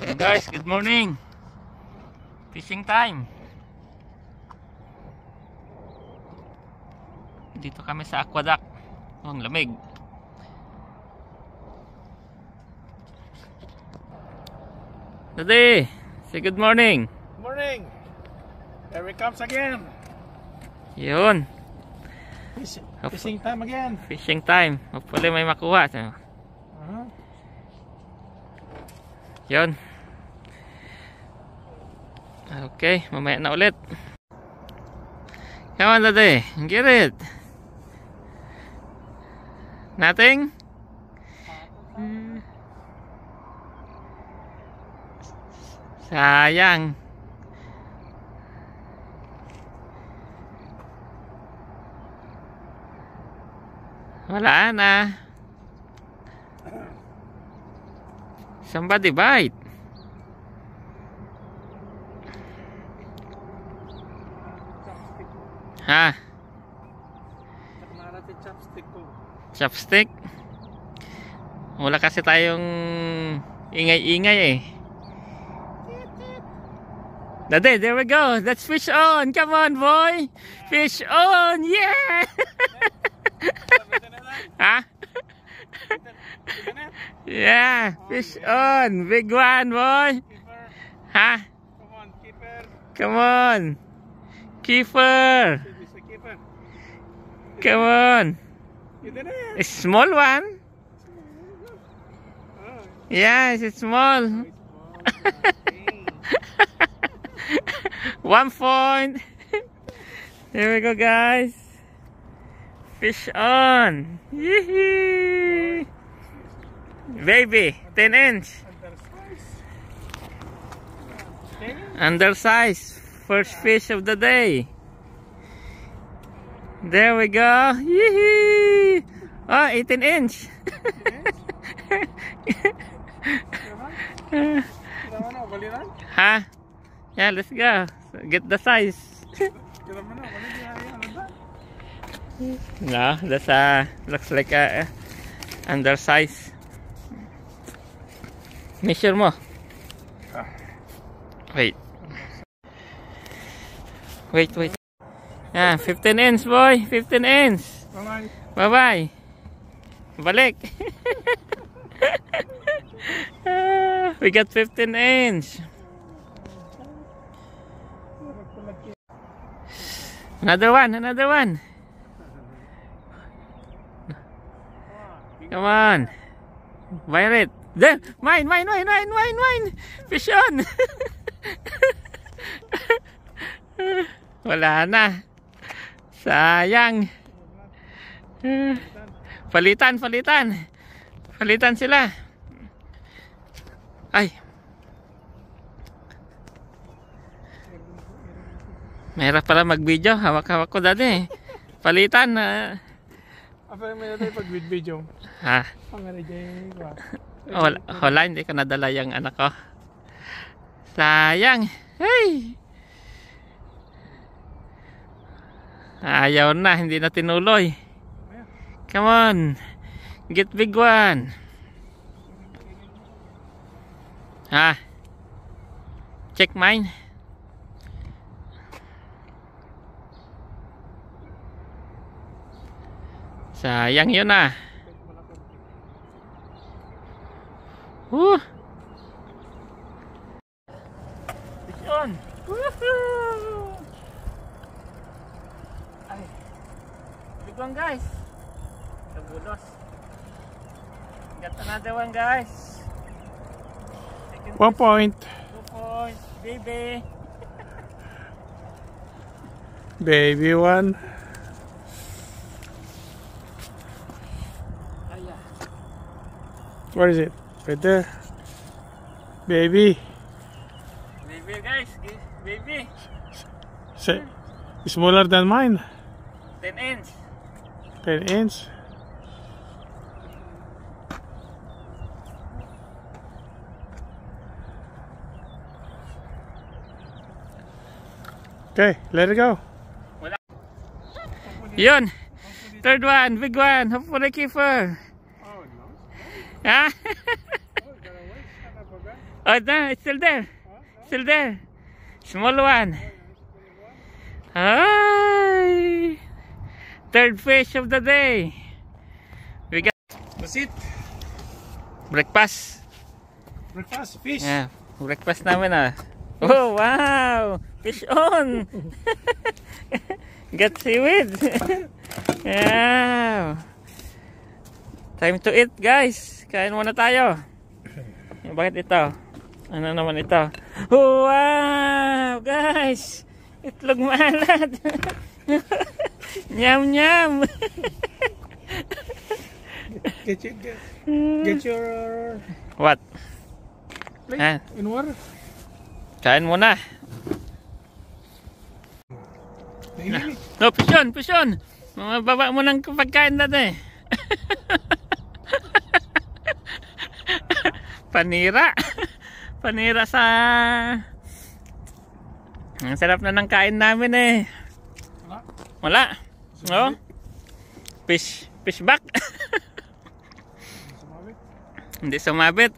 Hello guys, good morning. Fishing time. Dito kami sa aqueduct. Oh, ang lamig. Daddy, say good morning. Good morning. Here it comes again. Yun. Fishing time again. Fishing time. Hopefully may makuha. Yun. Okay, mamaya na ulit. Come on, Daddy. Get it. Nothing? Sayang. Wala na. Somebody bite. Ha? Chopstick ko. Chopstick? Wala kasi tayong ingay-ingay eh. Daddy, there we go. Let's fish on. Come on, boy. Fish on. Yeah. Ha? Yeah, fish on. Big one, boy. Ha? Come on, keeper. Come on. Keeper. Come on. A small one? Yes, it's small. 1 point. There we go, guys. Fish on. Yee-hee. Baby, 10 inch. Undersize. First fish of the day. There we go. Yee-hee. Oh, 18 inch. Ha? Yeah, let's go. Get the size. No, that's looks like a undersize. Measure mo. Wait. Wait. Yeah, 15 inch, boy. 15 inch. Bye-bye. Balik. We got 15 inch. Another one. Come on. Violet. There. Mine. Fish on. Wala na. Sayang. Palitan sila. Ay. Mahirap pala mag-video. Hawak-hawak ko dati. Palitan na. Apa may natin pag-video? Ha? Wala, hindi ko nadala yung anak ko. Sayang. Hey. Ayaw na, hindi na tinuloy. Come on. Get big one. Ha? Check mine. Sayang yun ah. Fish on. Woohoo! Ay. Big one, guys. Tabulos. Got another one, guys. 1 point. 2 points, baby. Baby one. What is it? Right there. Baby. Baby, guys. Baby. Say, smaller than mine. 10 inch. 10 inch. Okay, let it go. Yun. Third one, big one. Hopefully keeper. Ha? Oh, no, it's still there. Still there. Small one. Hi. Third fish of the day. We got. That's it. Breakfast. Breakfast, fish. Yeah, breakfast namin ah. Oh, wow. Fish on. Got seaweed. Yeah. Time to eat, guys. Kain muna tayo. Bakit ito? Ano naman ito? Oh, wow, guys. Itlog maalat. Nyam nyam. Get your What? plate in water. Kain muna. No, pisyon, pisyon. Mga baba mo ng pagkain natin. Panira. Panira sa... Ang sarap na ng kain namin eh. Wala. No? Fish back. Hindi sumabit.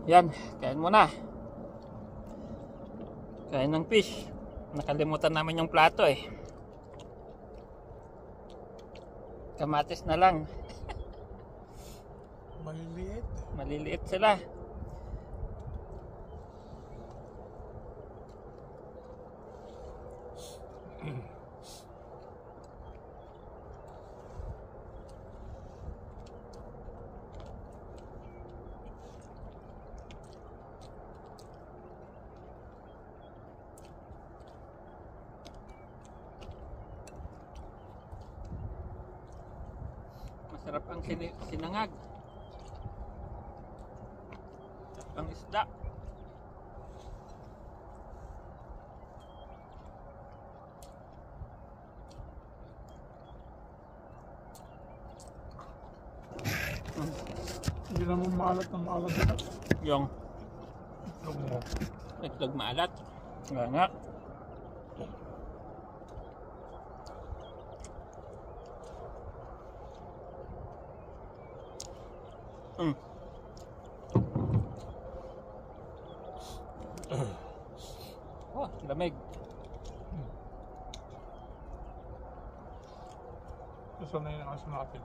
Yan, kain muna. Kain ng fish. Nakalimutan namin yung plato eh. Kamatis na lang. Maliliit. Maliliit sila. Masarap ang sinangag. Ang isda. Hindi naman maalat na maalat. Yung itlog maalat. Nga nga. Oh, lamig. Gusto na yung aso natin.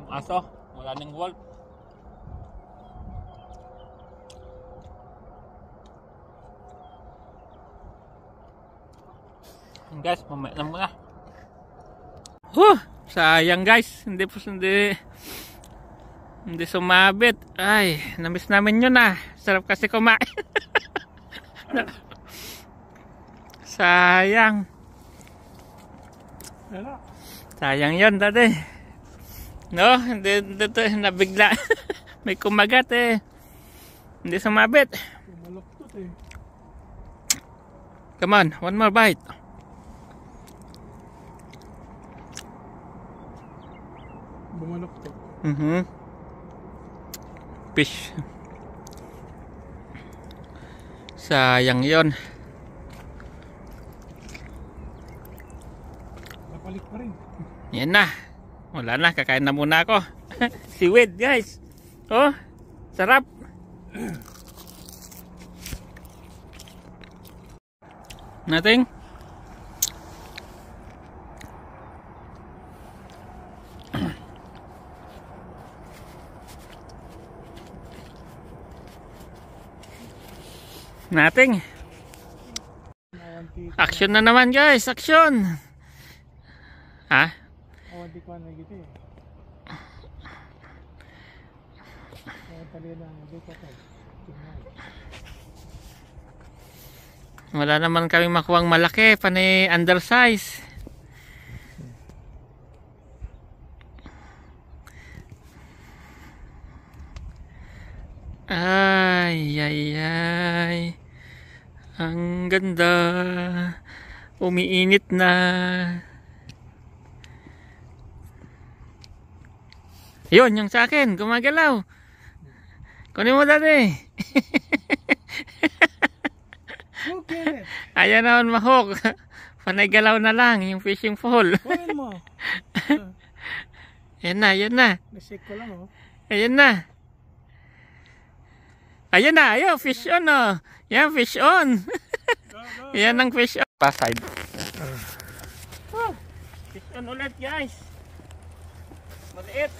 Yung aso, wala nang wolf. Guys, mamaya na muna. Sayang guys, hindi sumabit. Ay, namiss namin yun ah. Sarap kasi kumain. Sayang. Sayang yun dati. No, hindi nabigla. May kumagat eh. Hindi sumabit. Maluktot eh. Come on, one more bite. Bumaluktot. Fish. Sayang yon. Napalik pa rin. Yan na. Wala na, kakain na muna ako. Seaweed guys. Oh, sarap. Nothing. Nothing. Action na naman guys, action. Ha? Awanti ko na gitu eh. Wala naman kami makuwang malaki, panay undersize. Ay, ay, ay. Ang ganda. Umiinit na. Yun, yung sa akin, gumagalaw. Kunin mo dati. Okay. Ayan naman mahok. Panay galaw na lang yung fishing pole. Kunin mo. Yan na, yan na. Nasik ko lang oh. Ayan na. Ayan na, ayun, fish on oh. Yan, fish on. Yan ang fish on. Paside. Oh, fish on ulit guys. Maliit.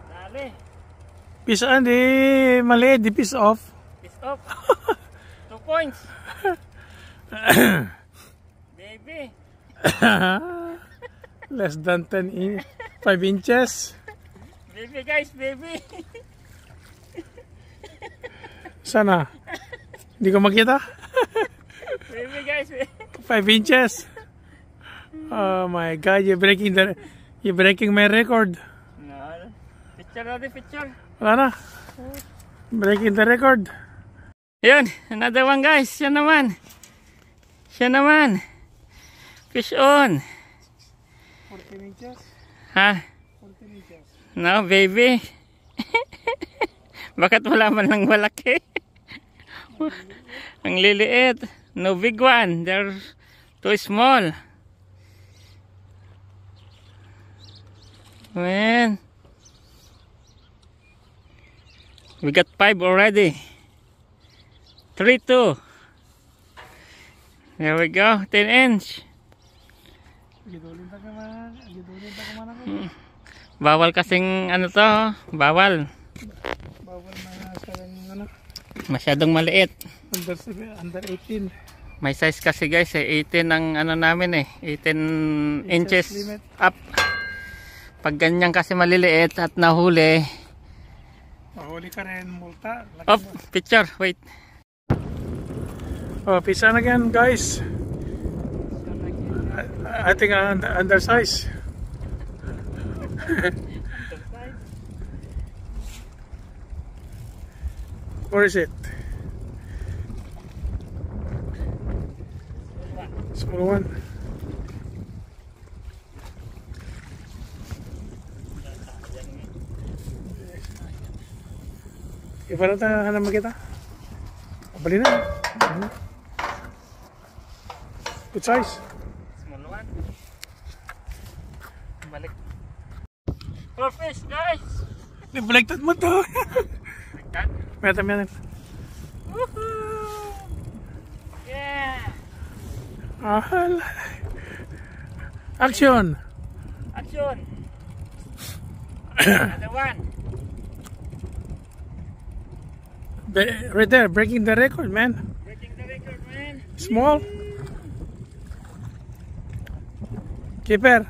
Dali. Fish on, di maliit, di piece off. Fish off. 2 points. Baby. Less than 5 inches. Baby guys, baby. Sana. Hindi ko makita. Baby guys. 5 inches. Oh my God, you're breaking my record. No. Picture natin, picture. Wala na. Breaking the record. Yun, another one guys. Siya naman. Siya naman. Fish on. 14 inches. Ha? 14 inches. No, baby. Bakit wala man lang malaki? Ang liliit. No big one. They're too small. Man. We got 5 already. 3, 2. There we go. 10 inch. Gidulin pa ka man ako. Bawal kasing ano to. Bawal. Bawal na sa ano. Masyadong maliit. Under 18. May size kasi guys eh. 18 ang ano namin eh. 18 inches limit. up. Pag ganyan kasi maliliit at nahuli. Mahuli ka rin, multa. Oh, picture. Wait. Oh, pizza again, guys. I think undersize. Where is it? Small one. Ibarat na naman kita. Bali na. Good size. Small one. Balik. For fish guys. Nabaliktad mo to. Baliktad? Meron. Woohoo! Yeah! Action! Action! Another one. Right there, breaking the record, man. Breaking the record, man. Small. Keeper.